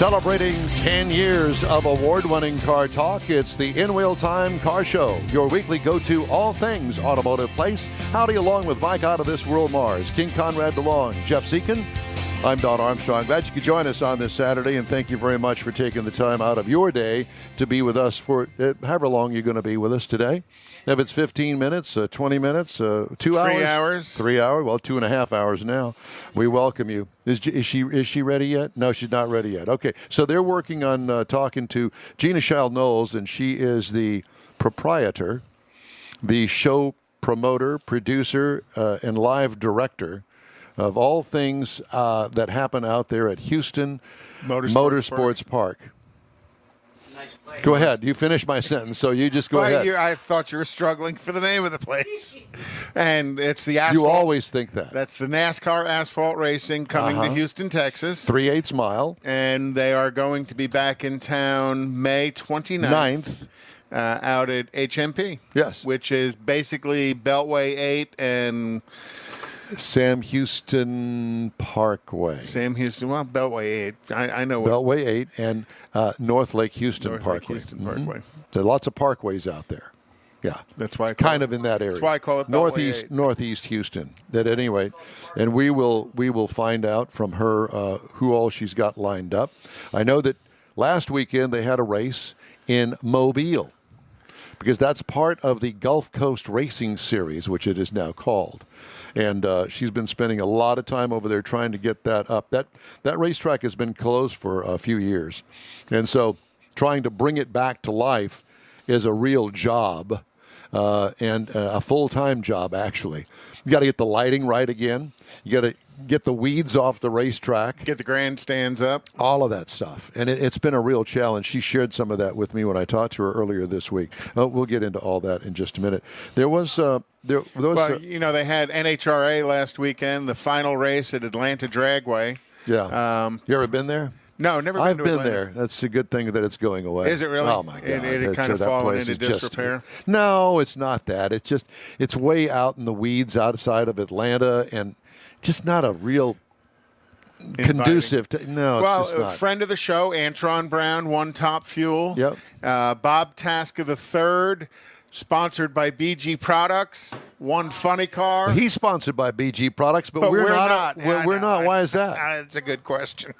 Celebrating 10 years of award-winning car talk, it's the In Wheel Time Car Show, your weekly go-to all things automotive place. Howdy, along with Mike Out of This World Mars, King Conrad DeLong, Jeff Zekin. I'm Don Armstrong. Glad you could join us on this Saturday, and thank you very much for taking the time out of your day to be with us for however long you're going to be with us today. If it's 15 minutes, 20 minutes, 2 hours. 3 hours. 3 hours. Well, 2.5 hours now. We welcome you. Is she ready yet? No, she's not ready yet. Okay, so they're working on talking to Gina Schild Knowles, and she is the proprietor, the show promoter, producer, and live director of all things that happen out there at Houston Motorsports Park. Nice place. Go ahead. You finished my sentence, so you just go ahead. I thought you were struggling for the name of the place. And it's the asphalt. You always think that. That's the NASCAR asphalt racing coming to Houston, Texas. 3/8 mile. And they are going to be back in town May 29th. Out at HMP. Yes. Which is basically Beltway 8 and Sam Houston Parkway. Beltway 8. I know. Beltway 8 and North Lake Houston Parkway. There are lots of parkways out there. Yeah. That's why kind of in that area. That's why I call it Beltway 8. Northeast Houston. At any rate, and we will find out from her who all she's got lined up. I know that last weekend they had a race in Mobile, because that's part of the Gulf Coast Racing Series, which it is now called. And she's been spending a lot of time over there trying to get that up. That racetrack has been closed for a few years. And so trying to bring it back to life is a real job, and a full-time job, actually. You got to get the lighting right again. You got to get the weeds off the racetrack. Get the grandstands up. All of that stuff. And it's been a real challenge. She shared some of that with me when I talked to her earlier this week. We'll get into all that in just a minute. They had NHRA last weekend, the final race at Atlanta Dragway. Yeah. You ever been there? No, never been to Atlanta. I've been there. That's a good thing that it's going away. Is it really? Oh, my God. It kind of fallen into disrepair? No, it's not that. It's way out in the weeds outside of Atlanta, and just not a real conducive. Well, a friend of the show, Antron Brown, won Top Fuel. Yep. Bob Taska III, sponsored by BG Products, won Funny Car. He's sponsored by BG Products, but we're not. We're not. Why is that? It's a good question.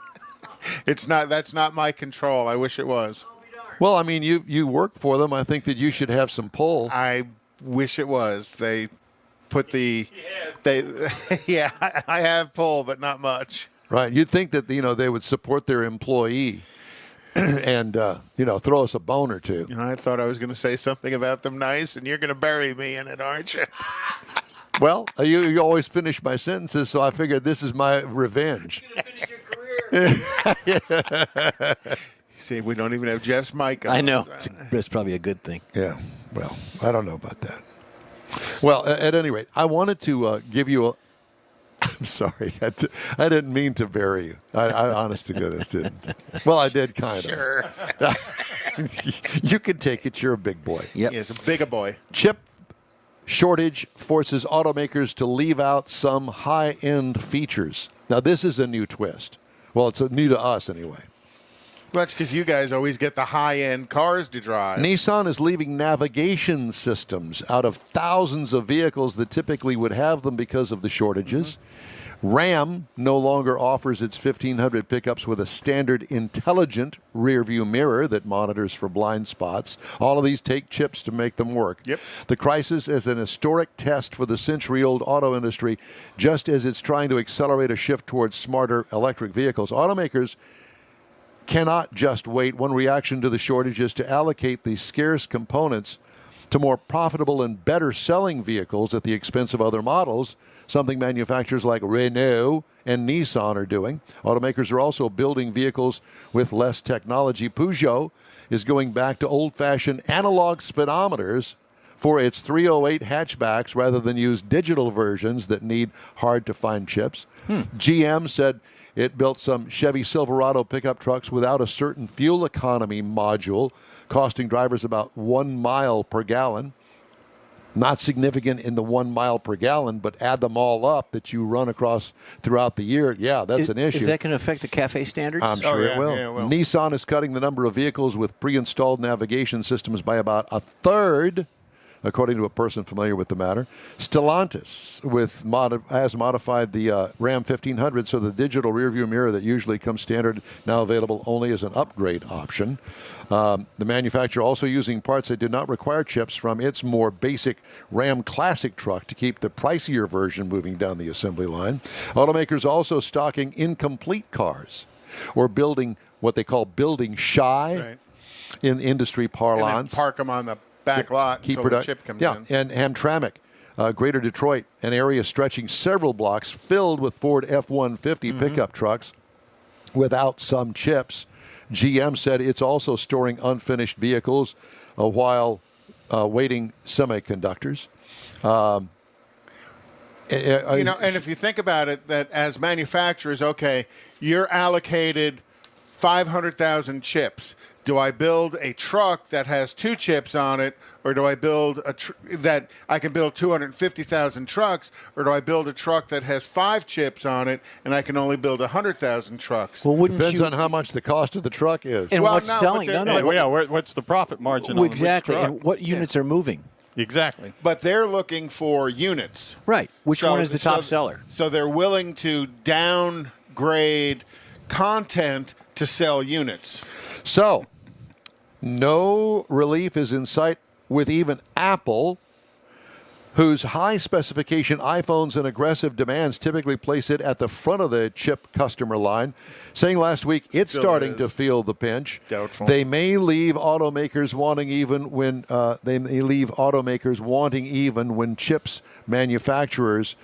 It's not. That's not my control. I wish it was. Well, I mean, you work for them. I think that you should have some pull. I wish it was. They put yeah, I have pull, but not much. Right. You'd think that they would support their employee and throw us a bone or two. I thought I was going to say something about them nice, and you're going to bury me in it, aren't you? Well, you always finish my sentences, so I figured this is my revenge. You're going to finish your career. See, we don't even have Jeff's mic on. I know. It's probably a good thing. Yeah. Well, I don't know about that. Well, at any rate, I wanted to give you a. I'm sorry. I didn't mean to bury you. I honest to goodness didn't. Well, I did kind of. Sure. You can take it. You're a big boy. Yep. Yes, a big boy. Chip shortage forces automakers to leave out some high-end features. Now, this is a new twist. Well, it's new to us anyway. Well, that's because you guys always get the high-end cars to drive. Nissan is leaving navigation systems out of thousands of vehicles that typically would have them because of the shortages. Ram no longer offers its 1,500 pickups with a standard intelligent rearview mirror that monitors for blind spots. All of these take chips to make them work. Yep. The crisis is an historic test for the century-old auto industry, just as it's trying to accelerate a shift towards smarter electric vehicles. Automakers cannot just wait. One reaction to the shortage is to allocate these scarce components to more profitable and better selling vehicles at the expense of other models, something manufacturers like Renault and Nissan are doing. Automakers are also building vehicles with less technology. Peugeot is going back to old-fashioned analog speedometers for its 308 hatchbacks rather than use digital versions that need hard-to-find chips. GM said it built some Chevy Silverado pickup trucks without a certain fuel economy module, costing drivers about 1 mile per gallon. not significant in the 1 mile per gallon, but add them all up that you run across throughout the year, yeah, that's an issue. Is that going to affect the CAFE standards? I'm sure yeah, it will. yeah, it will. Nissan is cutting the number of vehicles with pre-installed navigation systems by about a third, according to a person familiar with the matter. Stellantis has modified the Ram 1500 so the digital rearview mirror that usually comes standard now available only as an upgrade option. The manufacturer also using parts that did not require chips from its more basic Ram Classic truck to keep the pricier version moving down the assembly line. Automakers also stocking incomplete cars or building what they call building shy Right. in industry parlance. And then park them on the back lot until the chip comes in. And Hamtramck, Greater Detroit, an area stretching several blocks filled with Ford F-150 pickup trucks without some chips. GM said it's also storing unfinished vehicles while waiting semiconductors. And if you think about it, that as manufacturers, okay, you're allocated 500,000 chips. Do I build a truck that has 2 chips on it, or do I build that I can build 250,000 trucks, or do I build a truck that has 5 chips on it and I can only build 100,000 trucks? Well, Depends on how much the cost of the truck is. And Well, what's no, but selling? they're- No, no. What's the profit margin on Exactly. which truck? And what units are moving? Exactly. But they're looking for units. Right. Which So- one is the top so- seller? So they're willing to downgrade content to sell units. So, no relief is in sight with even Apple, whose high specification iPhones and aggressive demands typically place it at the front of the chip customer line, saying last week it's Still starting is. to feel the pinch. Doubtful. They may leave automakers wanting even when chips manufacturers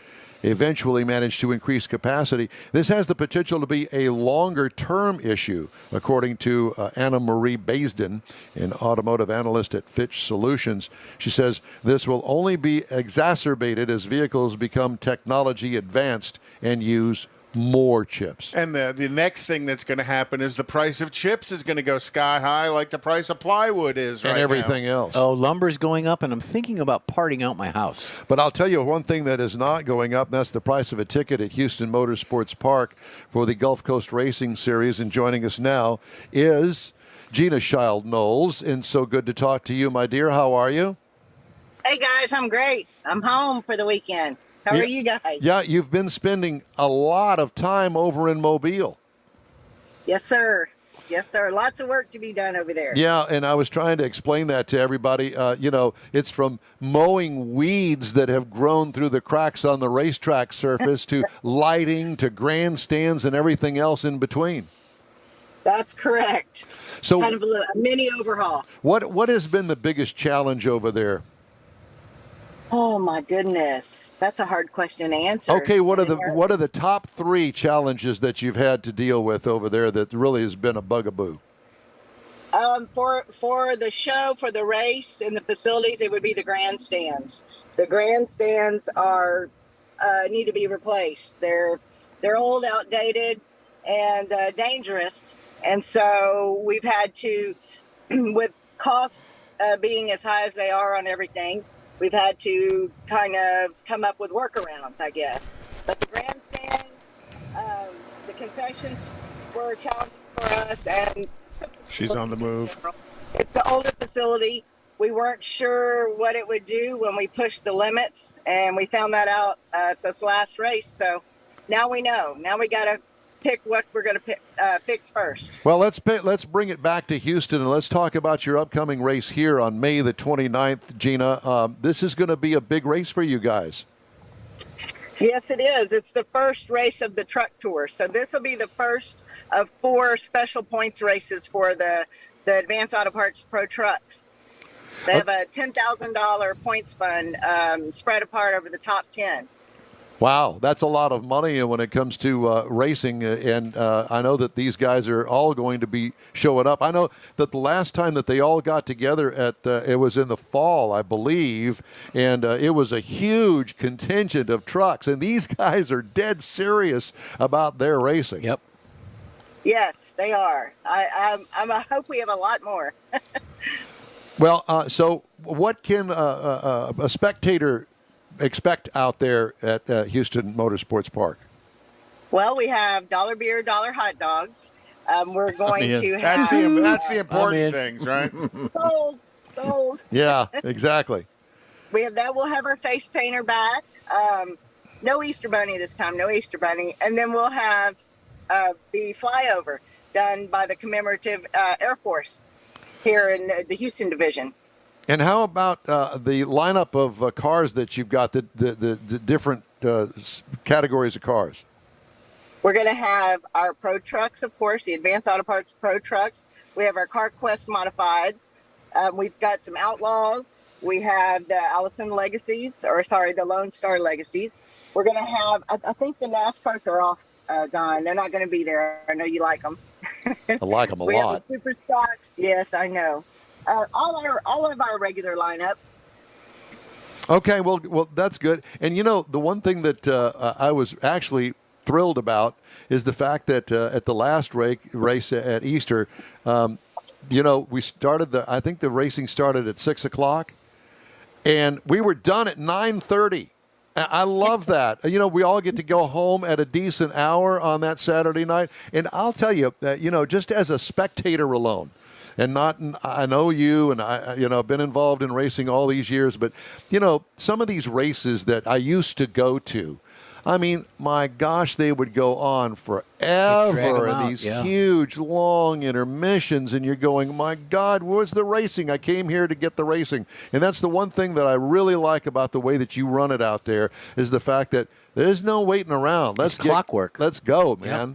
eventually manage to increase capacity. This has the potential to be a longer-term issue, according to Anna Marie Baisden, an automotive analyst at Fitch Solutions. She says this will only be exacerbated as vehicles become technology advanced and use more chips. And the next thing that's going to happen is the price of chips is going to go sky high like the price of plywood is right And everything now. else. Oh, lumber's going up, and I'm thinking about parting out my house. But I'll tell you one thing that is not going up, and that's the price of a ticket at Houston Motorsports Park for the Gulf Coast Racing Series. And joining us now is Gina Schild Knowles. And so good to talk to you, my dear. How are you? Hey guys, I'm great. I'm home for the weekend. How are you guys? Yeah, you've been spending a lot of time over in Mobile. Yes, sir. Yes, sir. Lots of work to be done over there. Yeah, and I was trying to explain that to everybody. It's from mowing weeds that have grown through the cracks on the racetrack surface to lighting to grandstands and everything else in between. That's correct. So Kind of a mini overhaul. what has been the biggest challenge over there? Oh my goodness, that's a hard question to answer. Okay, what are the top 3 challenges that you've had to deal with over there that really has been a bugaboo? For the show, for the race and the facilities, it would be the grandstands. The grandstands are need to be replaced. They're old, outdated, and dangerous. And so we've had to, with costs being as high as they are on everything, we've had to kind of come up with workarounds, I guess. But the grandstand, the concessions were challenging for us, and She's on the move. it's the older facility. We weren't sure what it would do when we pushed the limits, and we found that out at this last race. So now we know. Now we got to pick what we're going to fix first. Well, let's bring it back to Houston and let's talk about your upcoming race here on May the 29th, Gina. This is going to be a big race for you guys. Yes, it is. It's the first race of the truck tour. So this will be the first of 4 special points races for the Advanced Auto Parts Pro Trucks. They have a $10,000 points fund spread apart over the top 10. Wow, that's a lot of money when it comes to racing, and I know that these guys are all going to be showing up. I know that the last time that they all got together it was in the fall, I believe, and it was a huge contingent of trucks, and these guys are dead serious about their racing. Yep. Yes, they are. I hope we have a lot more. Well, so what can a spectator expect out there at Houston Motorsports Park? Well, we have dollar beer, dollar hot dogs. We're going in. to That's have the in. important things, right? sold. Yeah, exactly. We'll have our face painter back. No Easter Bunny this time, no Easter Bunny. And then we'll have the flyover done by the commemorative Air Force here in the Houston division. And how about the lineup of cars that you've got, the different categories of cars? We're going to have our Pro Trucks, of course, the Advanced Auto Parts Pro Trucks. We have our CarQuest Modifieds. We've got some Outlaws. We have the Allison Legacies, the Lone Star Legacies. We're going to have, I think the NASCARs are off, gone. They're not going to be there. I know you like them. I like them a we lot. have the Super Stocks. Yes, I know. All of our regular lineup. Okay, well, that's good. And the one thing that I was actually thrilled about is the fact that at the last race at Easter, we started I think the racing started at 6:00, and we were done at 9:30. I love that. We all get to go home at a decent hour on that Saturday night. And I'll tell you that, just as a spectator alone, and I know you, and I've been involved in racing all these years, but, some of these races that I used to go to, I mean, my gosh, they would go on forever, and these huge, long intermissions, and you're going, my God, where's the racing? I came here to get the racing. And that's the one thing that I really like about the way that you run it out there, is the fact that there's no waiting around. It's clockwork. Let's go, man.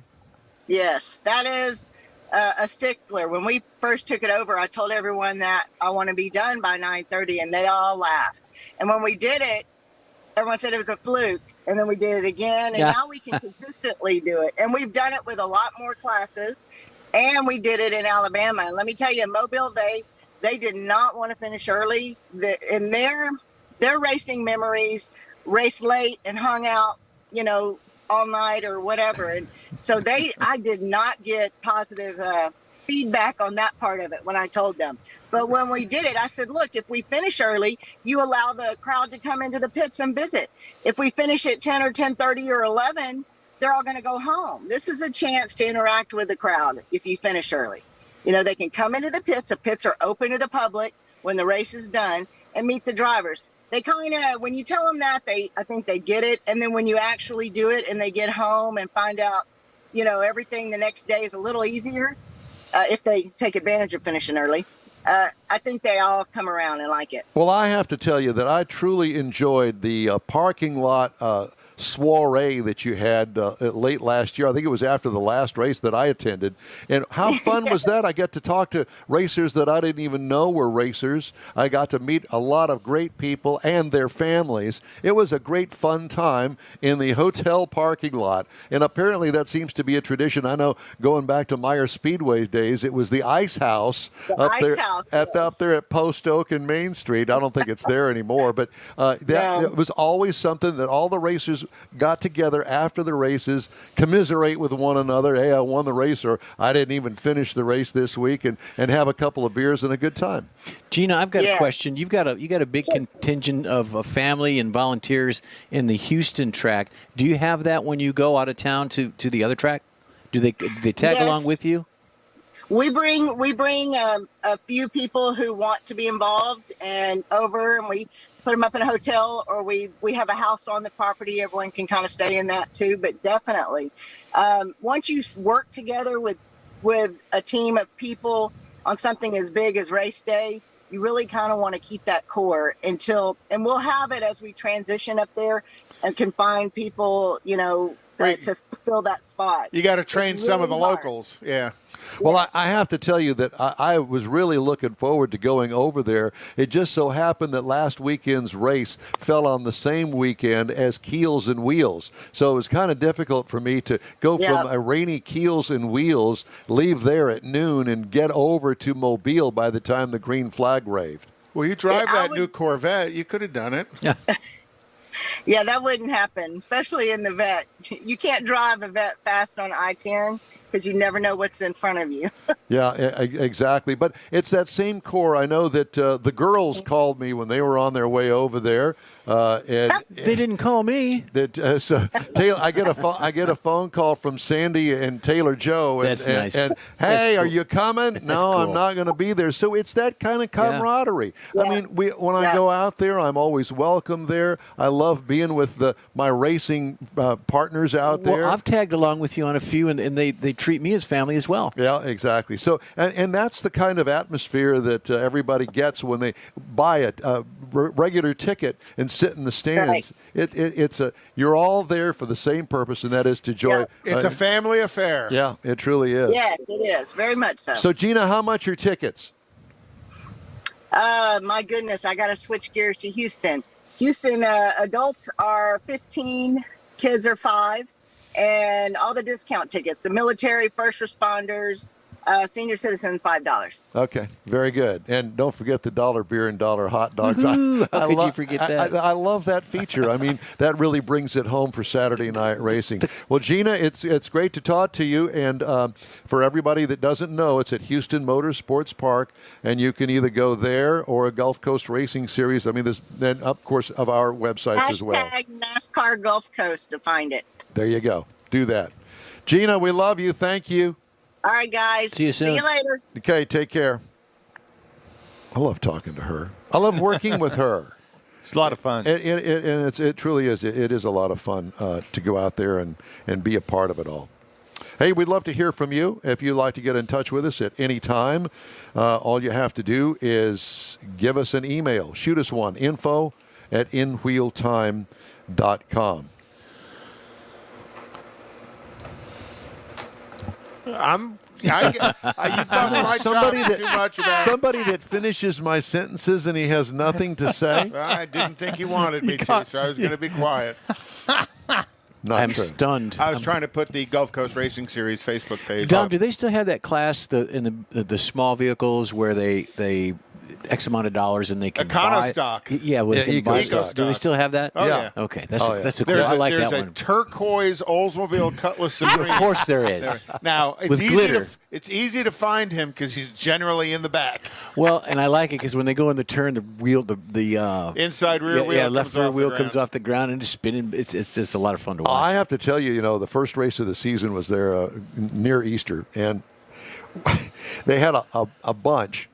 Yep. Yes, that is a stickler. When we first took it over, I told everyone that I want to be done by 9:30, and they all laughed. And when we did it, everyone said it was a fluke, and then we did it again, and now we can consistently do it. And we've done it with a lot more classes, and we did it in Alabama. And let me tell you, Mobile, they did not want to finish early. In their racing memories, raced late and hung out, all night or whatever. And so I did not get positive feedback on that part of it when I told them. But when we did it, I said, look, if we finish early, you allow the crowd to come into the pits and visit. If we finish at 10 or 10:30 or 11, they're all going to go home. This is a chance to interact with the crowd if you finish early. They can come into the pits. The pits are open to the public when the race is done, and meet the drivers. They kind of, when you tell them that, I think they get it. And then when you actually do it and they get home and find out, everything the next day is a little easier, if they take advantage of finishing early. I think they all come around and like it. Well, I have to tell you that I truly enjoyed the parking lot soiree that you had late last year. I think it was after the last race that I attended. And how fun was that? I got to talk to racers that I didn't even know were racers. I got to meet a lot of great people and their families. It was a great fun time in the hotel parking lot. And apparently that seems to be a tradition. I know going back to Meyer Speedway days, it was the Ice House up there at Post Oak and Main Street. I don't think it's there anymore, but it was always something that all the racers got together after the races, commiserate with one another. Hey, I won the race, or I didn't even finish the race this week, and have a couple of beers and a good time. Gina, I've got a question. You got a big contingent of family and volunteers in the Houston track. Do you have that when you go out of town to the other track? Do they tag along with you? We bring a few people who want to be involved and we put them up in a hotel, or we have a house on the property. Everyone can kind of stay in that too. But definitely, once you work together with a team of people on something as big as race day, you really kind of want to keep that core and we'll have it as we transition up there and can find people, to fill that spot. You got to train really some of the hard. locals. Yeah. Well, I have to tell you that I was really looking forward to going over there. It just so happened that last weekend's race fell on the same weekend as Keels and Wheels. So it was kind of difficult for me to go from a rainy Keels and Wheels, leave there at noon, and get over to Mobile by the time the green flag waved. Well, you drive that new Corvette. You could have done it. Yeah, that wouldn't happen, especially in the Vet. You can't drive a Vet fast on I-10. because you never know what's in front of you. Yeah, exactly. But it's that same core. I know that the girls called me when they were on their way over there. And They didn't call me. so Taylor, I get a phone call from Sandy and Taylor Joe. And, That's nice. And That's hey, cool. are you coming? No, I'm cool. not going to be there. So it's that kind of camaraderie. I mean, when I go out there, I'm always welcome there. I love being with my racing partners out there. Well, I've tagged along with you on a few, and they treat me as family as well. Yeah, exactly. So, and that's the kind of atmosphere that everybody gets when they buy a regular ticket and sit in the stands. Right. You're all there for the same purpose, and that is to enjoy. Yeah. It's a family affair. Yeah, it truly is. Yes, it is. Very much so. So, Gina, how much are tickets? My goodness, I got to switch gears to Houston. Houston, adults are 15, kids are 5, and all the discount tickets, the military, first responders, senior citizen, $5. Okay, very good. And don't forget the $1 beer and $1 hot dogs. Woohoo! How could you forget that? I love that feature. I mean, that really brings it home for Saturday night racing. Well, Gina, it's great to talk to you. And for everybody that doesn't know, it's at Houston Motorsports Park, and you can either go there or a Gulf Coast Racing Series. I mean, there's then, of course, of our websites as well. Hashtag NASCAR Gulf Coast to find it. There you go. Do that. Gina, we love you. Thank you. All right, guys. See you soon. See you later. Okay, take care. I love talking to her. I love working with her. It's a lot of fun. And it truly is. It is a lot of fun to go out there and be a part of it all. Hey, we'd love to hear from you. If you'd like to get in touch with us at any time, all you have to do is give us an email. Shoot us one, info@inwheeltime.com. You bust my chops too much about. Somebody that finishes my sentences and he has nothing to say. I didn't think he wanted me to, so I was going to be quiet. Not I'm true. stunned. I was trying to put the Gulf Coast Racing Series Facebook page Dom, up. do they still have that class in the small vehicles where they X amount of dollars and they can buy Econostock. Yeah, where they can buy Eco-stock. stuff. Do they still have that? Oh, yeah. Okay, that's Oh, yeah. that's a cool. There's I like there's that a one. turquoise Oldsmobile Cutlass Supreme. Of course there is. Now, it's With easy glitter. it's easy to find him because he's generally in the back. Well, and I like it because when they go in the turn, the wheel, the Inside rear wheel left comes rear off wheel the comes ground. off the ground and it's spinning. It's just a lot of fun to watch. I have to tell you, the first race of the season was there near Easter, and they had a bunch,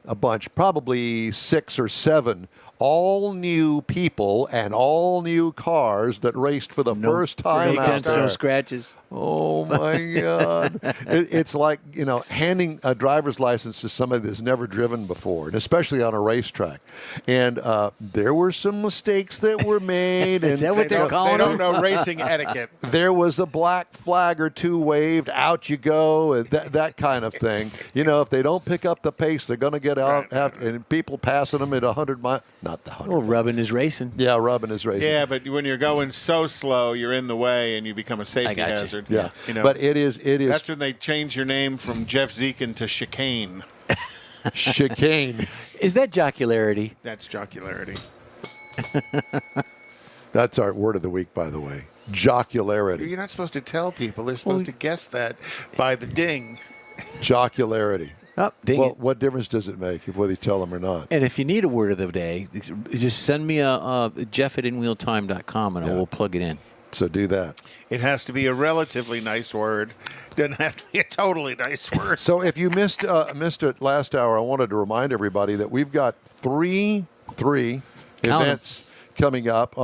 probably 6 or 7 all new people and all new cars that raced for the first time no out dents, there. no scratches. Oh my God! It's like handing a driver's license to somebody that's never driven before, and especially on a racetrack. And there were some mistakes that were made. Is that what they're calling They don't them? know racing etiquette. There was a black flag or two waved. Out you go, and that kind of thing. If they don't pick up the pace, they're going to get out. And people passing them at 100 miles. Not the 100. Well, rubbing is racing. Yeah, rubbing is racing. Yeah, but when you're going so slow, you're in the way and you become a safety gotcha. hazard. Yeah, You know, but it is that's when they change your name from Jeff Zekin to Chicane. chicane. Is that jocularity? That's jocularity. That's our word of the week, by the way. Jocularity. You're not supposed to tell people. They're supposed to guess that by the ding. Jocularity. Oh, dang Well, it. what difference does it make whether you tell them or not? And if you need a word of the day, just send me a Jeff at inwheeltime.com and I will plug it in. So do that. It has to be a relatively nice word. Doesn't have to be a totally nice word. So if you missed it last hour, I wanted to remind everybody that we've got three events coming up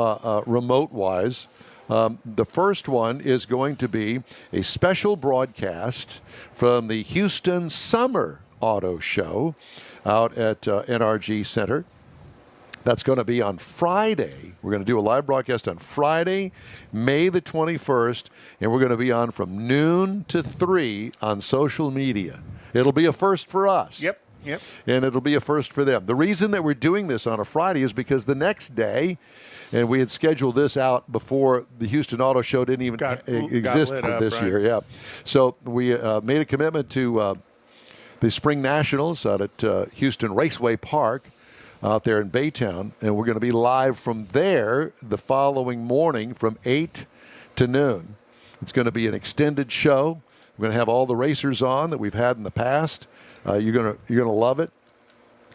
remote-wise. The first one is going to be a special broadcast from the Houston Summer Auto Show out at NRG Center. That's going to be on Friday. We're going to do a live broadcast on Friday, May the 21st, and we're going to be on from noon to 3 on social media. It'll be a first for us. Yep. And it'll be a first for them. The reason that we're doing this on a Friday is because the next day, and we had scheduled this out before the Houston Auto Show didn't even exist lit for up, this right? year. Yeah. So we made a commitment to the Spring Nationals out at Houston Raceway Park out there in Baytown, and we're going to be live from there the following morning from 8 to noon. It's going to be an extended show. We're going to have all the racers on that we've had in the past. You're gonna love it.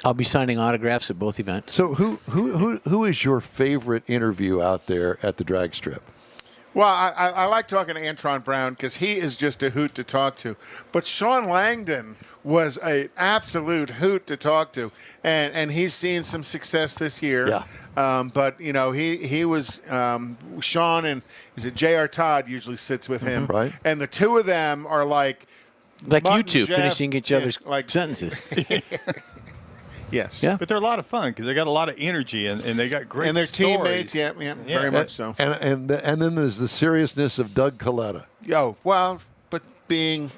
I'll be signing autographs at both events. So who is your favorite interview out there at the drag strip? Well, I like talking to Antron Brown because he is just a hoot to talk to. But Sean Langdon was an absolute hoot to talk to, and he's seen some success this year. Yeah. But he was Sean and is it J.R. Todd usually sits with him, right? And the two of them are like you Mutt two and Jeff, finishing each other's like sentences. Yes. Yeah. But they're a lot of fun because they got a lot of energy and they got great And their stories. teammates, yeah, very much so. And then there's the seriousness of Doug Coletta. Well, but being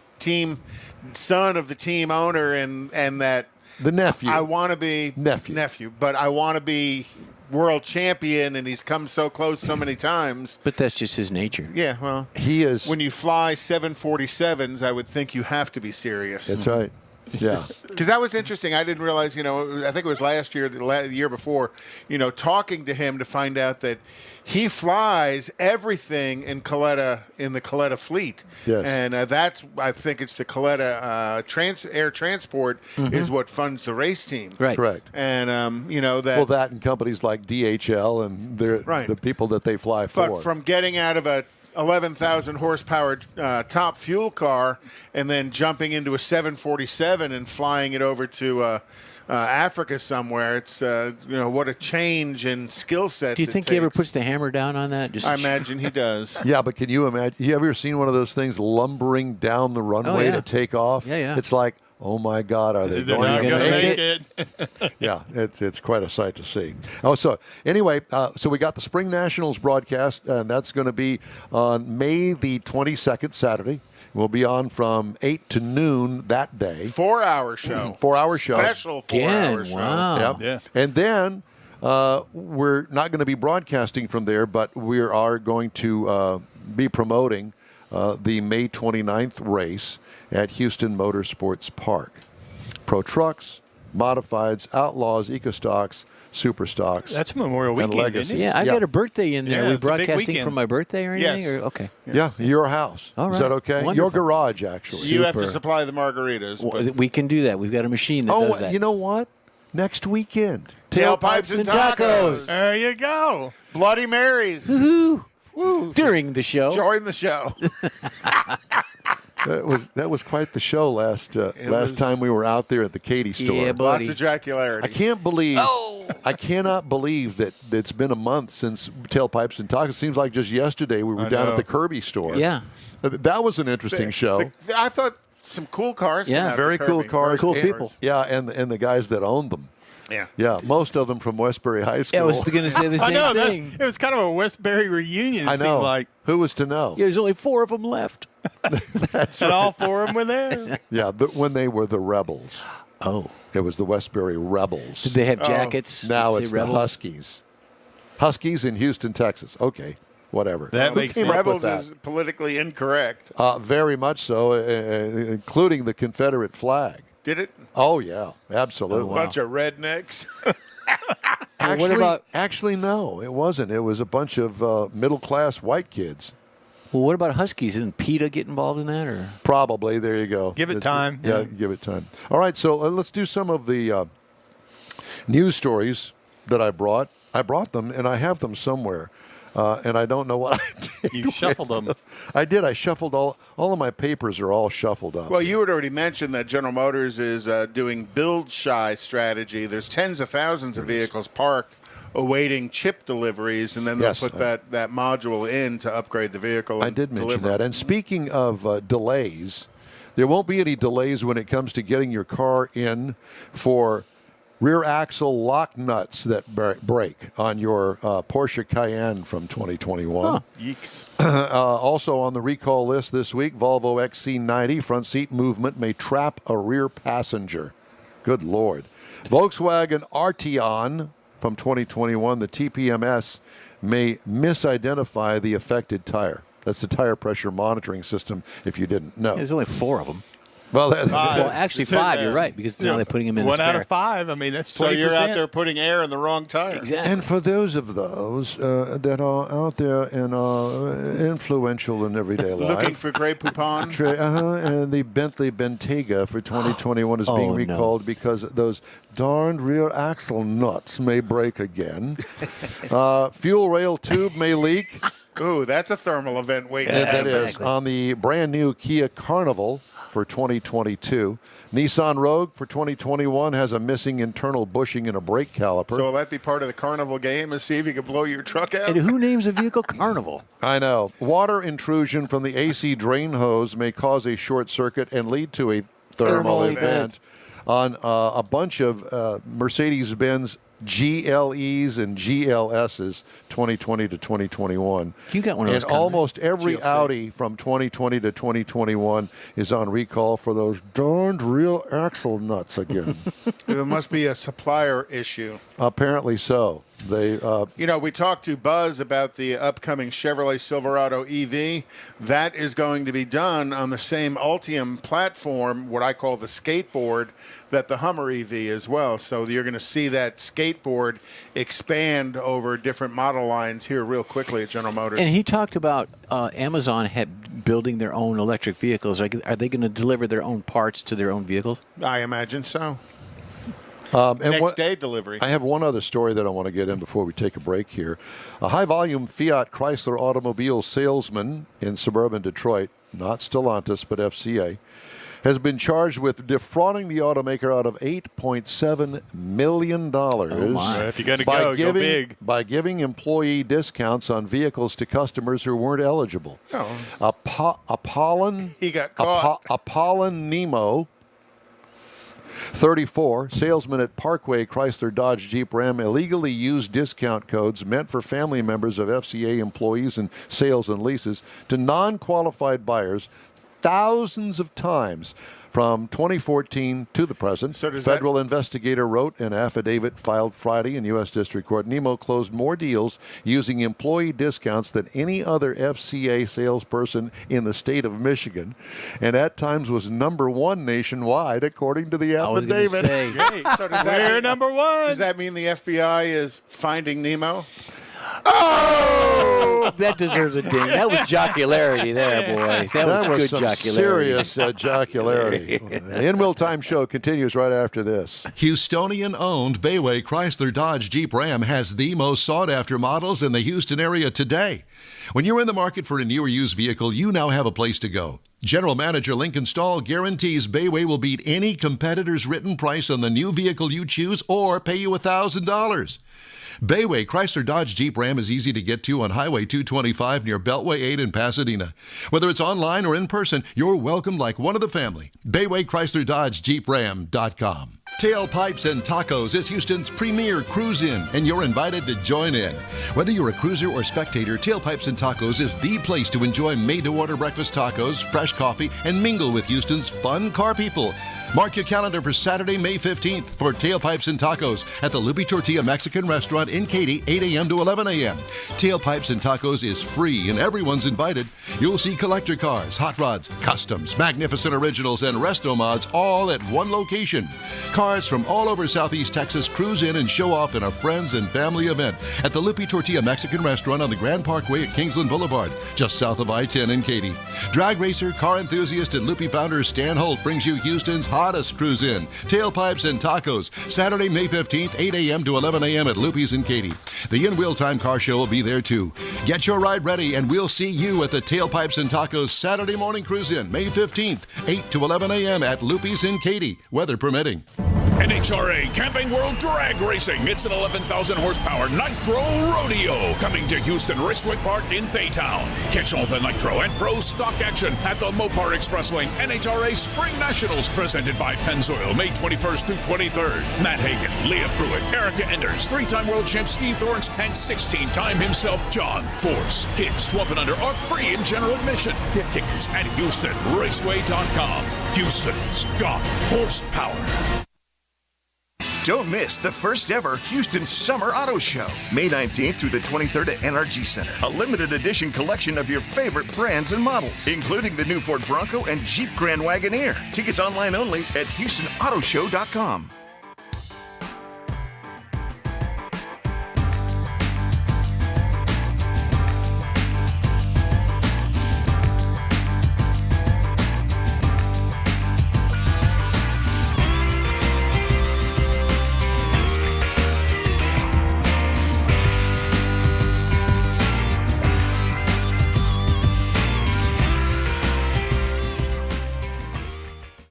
son of the team owner and that The nephew. I want to be Nephew. but I want to be world champion, and he's come so close so many times. But that's just his nature. Yeah, well, He is. when you fly 747s, I would think you have to be serious. That's right. Yeah. Because that was interesting. I didn't realize, I think it was last year, the year before, talking to him to find out that he flies everything in the Coletta fleet. Yes. And I think it's the Coletta air transport is what funds the race team. Right. Correct. And, that. Well, that and companies like DHL and the people that they fly for. But from getting out of a 11,000 horsepower top fuel car and then jumping into a 747 and flying it over to Africa somewhere, it's what a change in skill set. Do you think he ever puts the hammer down on that? I imagine he does. Yeah, but can you imagine? You ever seen one of those things lumbering down the runway yeah. to take off? Yeah. It's like, oh my God, are they They're going not to going to make make it? it. Yeah, it's quite a sight to see. Oh, so anyway, so we got the Spring Nationals broadcast, and that's going to be on May the 22nd, Saturday. We'll be on from 8 to noon that day. 4-hour show. 4-hour show. Special 4-hour show. Wow. Yep. Yeah. And then we're not going to be broadcasting from there, but we are going to be promoting the May 29th race at Houston Motorsports Park. Pro trucks, modifieds, outlaws, eco-stocks, super stocks. That's Memorial and Weekend, legacies. isn't it? Yeah, I Yeah. got a birthday in there. Yeah, Are we it's a big broadcasting weekend. from my birthday or anything? Yes. Or, okay. Yeah, your house. All Is that right. okay? Wonderful. Your garage, actually. You have to Super. supply the margaritas. Well, we can do that. We've got a machine that does that. You know what? Next weekend. Tailpipes and tacos. There you go. Bloody Marys. During the show. Join the show. That was quite the show last was- time we were out there at the Katie store. Yeah, buddy. Lots of ejacularity. I cannot believe that it's been a month since Tailpipes and Tacos. It seems like just yesterday we were down know. at the Kirby store. Yeah. That was an interesting show. I thought some cool cars. Yeah. came out Very to cool Kirby. cars. Cool and- people. Yeah, and the guys that owned them. Yeah. Yeah, most of them from Westbury High School. Yeah, I was going to say the I same know. thing. It was kind of a Westbury reunion, it I know. seemed like. Who was to know? Yeah, there's only 4 of them left. That's And right. all 4 of them were there. Yeah, when they were the Rebels. Oh. It was the Westbury Rebels. Did they have jackets? Now that it's say the Rebels? Huskies. Huskies in Houston, Texas. Okay, whatever. That Who makes came sense. up with Rebels that? is politically incorrect. Very much so, including the Confederate flag. Did it? Oh yeah, absolutely. A bunch of rednecks. Actually, no, it wasn't. It was a bunch of middle-class white kids. Well, what about Huskies? Didn't PETA get involved in that? Or Probably. There you go. Give it time. Yeah, give it time. All right, so let's do some of the news stories that I brought. I brought them, and I have them somewhere, and I don't know what I did. You shuffled them. I did. I shuffled all of my papers are all shuffled up. Well, you had already mentioned that General Motors is doing build-shy strategy. There's tens of thousands of vehicles parked awaiting chip deliveries, and then they'll Yes, put that module in to upgrade the vehicle. I and did mention deliver. that. And speaking of delays, there won't be any delays when it comes to getting your car in for rear axle lock nuts that break on your Porsche Cayenne from 2021. Yeeks. Also on the recall list this week, Volvo XC90 front seat movement may trap a rear passenger. Good Lord. Volkswagen Arteon from 2021, the TPMS may misidentify the affected tire. That's the tire pressure monitoring system, if you didn't know. there's only 4 of them. Well, that's Well, actually, 5. You're right, because now they're putting them in the 1 out spare. of 5. I mean, that's 20%. So you're out there putting air in the wrong tire. Exactly. And for those of those that are out there and are influential in everyday life, Looking for Grey Poupon. And the Bentley Bentayga for 2021 is being Oh, no. recalled because those darned rear axle nuts may break again. Fuel rail tube may leak. Ooh, that's a thermal event waiting. That is exactly. on the brand new Kia Carnival for 2022. Nissan Rogue for 2021 has a missing internal bushing and a brake caliper. So will that be part of the carnival game, is see if you can blow your truck out? And who names a vehicle Carnival? I know. Water intrusion from the AC drain hose may cause a short circuit and lead to a thermal event on a bunch of Mercedes-Benz GLEs and GLSs 2020 to 2021. You got one of those And coming. almost every GLC. Audi from 2020 to 2021 is on recall for those darned real axle nuts again. It must be a supplier issue. Apparently so. They You know, we talked to Buzz about the upcoming Chevrolet Silverado EV. That is going to be done on the same Ultium platform, what I call the skateboard, that the Hummer EV as well. So you're going to see that skateboard expand over different model lines here real quickly at General Motors. And he talked about Amazon building their own electric vehicles. Are they going to deliver their own parts to their own vehicles? I imagine so. and Next day delivery. I have one other story that I want to get in before we take a break here. A high-volume Fiat Chrysler automobile salesman in suburban Detroit, not Stellantis but FCA, has been charged with defrauding the automaker out of $8.7 million my. If you're going to go big. by giving employee discounts on vehicles to customers who weren't eligible. Oh. Apollon He got caught. Apollon Nemo, 34, salesman at Parkway Chrysler Dodge Jeep Ram, illegally used discount codes meant for family members of FCA employees in sales and leases to non-qualified buyers thousands of times from 2014 to the present. So does Federal investigator wrote an affidavit filed Friday in U.S. District Court. Nemo closed more deals using employee discounts than any other FCA salesperson in the state of Michigan, and at times was number one nationwide, according to the I was going to affidavit. say. So does that We're mean, number 1. does that mean the FBI is finding Nemo? Oh! That deserves a ding. That was jocularity there, boy. That was good some jocularity. serious jocularity. The In-Wheel Time show continues right after this. Houstonian-owned Bayway Chrysler Dodge Jeep Ram has the most sought-after models in the Houston area today. When you're in the market for a new or used vehicle, you now have a place to go. General Manager Lincoln Stahl guarantees Bayway will beat any competitor's written price on the new vehicle you choose or pay you $1,000. Bayway Chrysler Dodge Jeep Ram is easy to get to on Highway 225 near Beltway 8 in Pasadena. Whether it's online or in person, you're welcome like one of the family. Bayway Chrysler Dodge Jeep Ram.com. Tailpipes and Tacos is Houston's premier cruise-in, and you're invited to join in. Whether you're a cruiser or spectator, Tailpipes and Tacos is the place to enjoy made-to-order breakfast tacos, fresh coffee, and mingle with Houston's fun car people. Mark your calendar for Saturday, May 15th for Tailpipes and Tacos at the Lupi Tortilla Mexican Restaurant in Katy, 8 a.m. to 11 a.m. Tailpipes and Tacos is free and everyone's invited. You'll see collector cars, hot rods, customs, magnificent originals, and resto mods all at one location. Cars from all over Southeast Texas cruise in and show off in a friends and family event at the Lupi Tortilla Mexican Restaurant on the Grand Parkway at Kingsland Boulevard, just south of I-10 in Katy. Drag racer, car enthusiast, and Lupi founder Stan Holt brings you Houston's hottest cruise in, Tailpipes and Tacos, Saturday, May 15th, 8 a.m. to 11 a.m. at Lupi's in Katy. The In-Wheel Time Car Show will be there too. Get your ride ready, and we'll see you at the Tailpipes and Tacos Saturday morning cruise in, May 15th, 8 to 11 a.m. at Lupi's in Katy, weather permitting. NHRA Camping World Drag Racing. It's an 11,000 horsepower Nitro Rodeo coming to Houston Raceway Park in Baytown. Catch all the Nitro and Pro stock action at the Mopar Express Lane NHRA Spring Nationals presented by Pennzoil May 21st through 23rd. Matt Hagan, Leah Pruitt, Erica Enders, 3-time world champ Steve Thorns, and 16-time himself John Force. Kids 12 and under are free in general admission. Get tickets at HoustonRaceway.com. Houston's got horsepower. Don't miss the first ever Houston Summer Auto Show, May 19th through the 23rd at NRG Center. A limited edition collection of your favorite brands and models, including the new Ford Bronco and Jeep Grand Wagoneer. Tickets online only at HoustonAutoShow.com.